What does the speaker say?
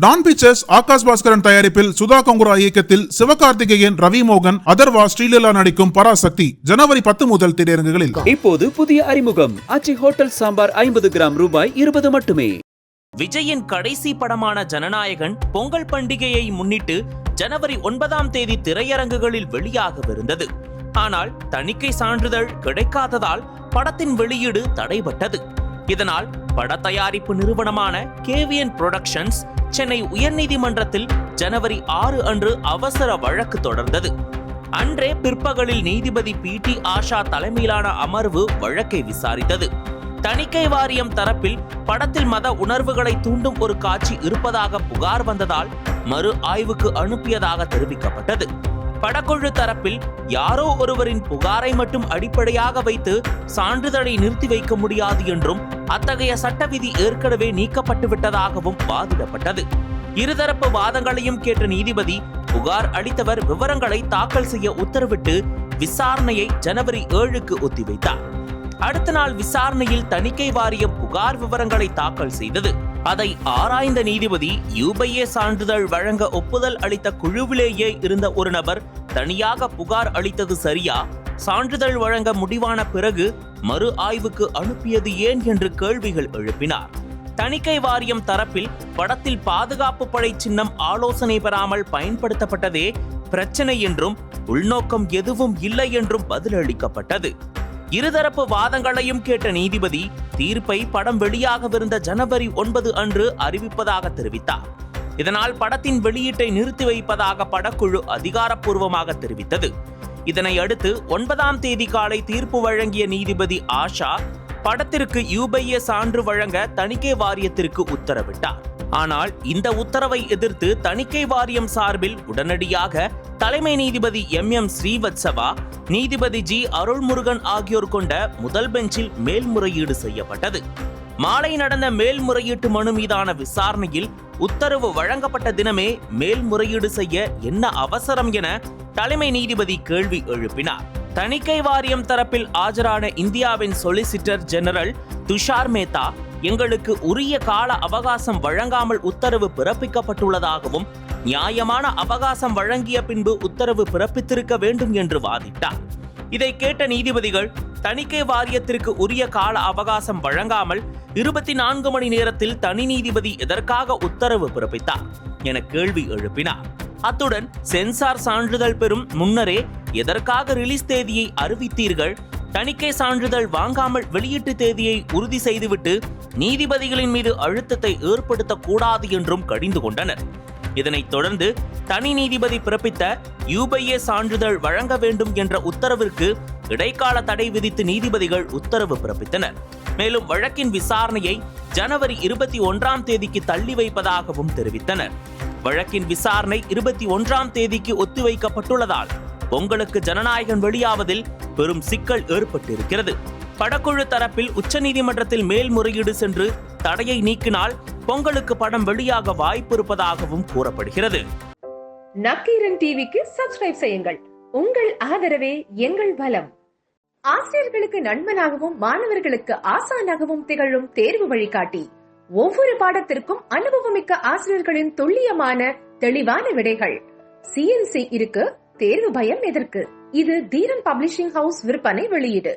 Don pictures Akash Bhaskaran தயாரிப்பில் சுதா கொங்குரா இயக்கத்தில் சிவகார்த்திகேயன், ரவி மோகன், அதர்வா, ஸ்ரீலீலா நடிக்கும் பராசக்தி ஜனவரி 10 முதல் திரையரங்குகளில். இப்போது புதிய அறிமுகம் ஆச்சி ஹோட்டல் சாம்பார் 50 கிராம் ரூபாய் 20 மட்டுமே. விஜயின் கடைசி படமான ஜனநாயகன் பொங்கல் பண்டிகையை முன்னிட்டு ஜனவரி 9ஆம் தேதி திரையரங்குகளில் வெளியாகவிருந்தது. ஆனால் தணிக்கை சான்றிதழ் கிடைக்காததால் படத்தின் வெளியீடு தடைபட்டது. இதனால் பட தயாரிப்பு நிறுவனமான கேவிஎன் புரொடக்ஷன்ஸ் சென்னை உயர்நீதிமன்றத்தில் ஜனவரி 6 அன்று அவசர வழக்கு தொடர்ந்தது. அன்றே பிற்பகலில் நீதிபதி PT ஆஷா தலைமையிலான அமர்வு வழக்கை விசாரித்தது. தணிக்கை வாரியம் தரப்பில் படத்தில் மத உணர்வுகளை தூண்டும் ஒரு காட்சி இருப்பதாக புகார் வந்ததால் மறு ஆய்வுக்கு அனுப்பியதாக தெரிவிக்கப்பட்டது. படக்குழு தரப்பில் யாரோ ஒருவரின் புகாரை மட்டும் அடிப்படையாக வைத்து சான்றிதழை நிறுத்தி வைக்க முடியாது என்றும் அத்தகைய சட்ட விதி ஏற்கனவே நீக்கப்பட்டு விட்டதாகவும் வாதிடப்பட்டது. இருதரப்பு வாதங்களையும் கேட்ட நீதிபதி புகார் அளித்தவர் விவரங்களை தாக்கல் செய்ய உத்தரவிட்டு விசாரணையை ஜனவரி 7க்கு ஒத்திவைத்தார். அடுத்த நாள் விசாரணையில் தணிக்கை வாரியம் புகார் விவரங்களை தாக்கல் செய்தது. அதை ஆராய்ந்த நீதிபதி UBA சான்றிதழ் வழங்க ஒப்புதல் அளித்த குழுவிலேயே இருந்த ஒரு நபர் தனியாக புகார் அளித்தது சரியா, சான்றிதழ் வழங்க முடிவான பிறகு மறு ஆய்வுக்கு அனுப்பியது ஏன் என்று கேள்விகள் எழுப்பினார். தணிக்கை வாரியம் தரப்பில் படத்தில் பாதுகாப்பு படை சின்னம் ஆலோசனை பெறாமல் பயன்படுத்தப்பட்டதே பிரச்சனை என்றும் உள்நோக்கம் எதுவும் இல்லை என்றும் பதிலளிக்கப்பட்டது. இருதரப்பு வாதங்களையும் கேட்ட நீதிபதி தீர்ப்பை படம் வெளியாகவிருந்த ஜனவரி 9 அன்று அறிவிப்பதாக தெரிவித்தார். இதனால் படத்தின் வெளியீட்டை நிறுத்தி வைப்பதாக படக்குழு அதிகாரப்பூர்வமாக தெரிவித்தது. இதனை அடுத்து 9ஆம் தேதி காலை தீர்ப்பு வழங்கிய நீதிபதி ஆஷா படத்திற்கு UBA சான்று வழங்க தணிக்கை வாரியத்திற்கு உத்தரவிட்டார். ஆனால் இந்த உத்தரவை எதிர்த்து தணிக்கை வாரியம் சார்பில் உடனடியாக தலைமை நீதிபதி MM ஸ்ரீவத்சவா, நீதிபதி G அருள்முருகன் ஆகியோர் கொண்ட முதல் பெஞ்சில் மேல்முறையீடு செய்யப்பட்டது. மாலை நடந்த மேல்முறையீட்டு மனு மீதான விசாரணையில் உத்தரவு வழங்கப்பட்ட தினமே மேல்முறையீடு செய்ய என்ன அவசரம் என தலைமை நீதிபதி கேள்வி எழுப்பினார். தணிக்கை வாரியம் தரப்பில் ஆஜரான இந்தியாவின் சொலிசிட்டர் ஜெனரல் துஷார் மேத்தா எங்களுக்கு உரிய கால அவகாசம் வழங்காமல் உத்தரவு பிறப்பிக்கப்பட்டுள்ளதாகவும் நியாயமான அவகாசம் வழங்கிய பின்பு உத்தரவு பிறப்பித்திருக்க வேண்டும் என்று வாதிட்டார். இதை கேட்ட நீதிபதிகள் தணிக்கை வாரியத்திற்கு உரிய கால அவகாசம் வழங்காமல் 24 மணி நேரத்தில் தனி நீதிபதி எதற்காக உத்தரவு பிறப்பித்தார் என கேள்வி எழுப்பினார். அத்துடன் சென்சார் சான்றிதழ் பெறும் முன்னரே எதற்காக ரிலீஸ் தேதியை அறிவித்தீர்கள், தணிக்கை சான்றிதழ் வாங்காமல் வெளியீட்டு தேதியை உறுதி செய்துவிட்டு நீதிபதிகளின் மீது அழுத்தத்தை ஏற்படுத்தக்கூடாது என்றும் கடிந்து கொண்டனர். இதனைத் தொடர்ந்து தனி நீதிபதி பிறப்பித்த UBA சான்றிதழ் வழங்க வேண்டும் என்ற உத்தரவிற்கு இடைக்கால தடை விதித்து நீதிபதிகள் உத்தரவு பிறப்பித்தனர். மேலும் வழக்கின் விசாரணையை ஜனவரி 21ஆம் தேதிக்கு தள்ளி வைப்பதாகவும் தெரிவித்தனர். வழக்கின் விசாரணை 21ஆம் தேதிக்கு ஒத்திவைக்கப்பட்டுள்ளதால் பொங்கலுக்கு ஜனநாயகன் வெளியாவதில் பெரும் சிக்கல் ஏற்பட்டிருக்கிறது. படக்குழு தரப்பில் உச்சநீதிமன்றத்தில் மேல்முறையீடு சென்று தடையை நீக்கினால் பொங்கலுக்கு படம் வெளியாக வாய்ப்பு இருப்பதாகவும் கூறப்படுகிறது. நக்கீரன் டிவிக்கு சப்ஸ்கிரைப் செய்யுங்கள். உங்கள் ஆதரவே எங்கள் பலம். ஆசிரியர்களுக்கு நண்பனாகவும் மாணவர்களுக்கு ஆசானாகவும் திகழும் தேர்வு வழிகாட்டி. ஒவ்வொரு பாடத்திற்கும் அனுபவமிக்க ஆசிரியர்களின் துல்லியமான தெளிவான விடைகள். CNC இருக்கு, தேர்வு பயம் எதற்கு? இது தீரன் பப்ளிஷிங் ஹவுஸ் விற்பனை வெளியீடு.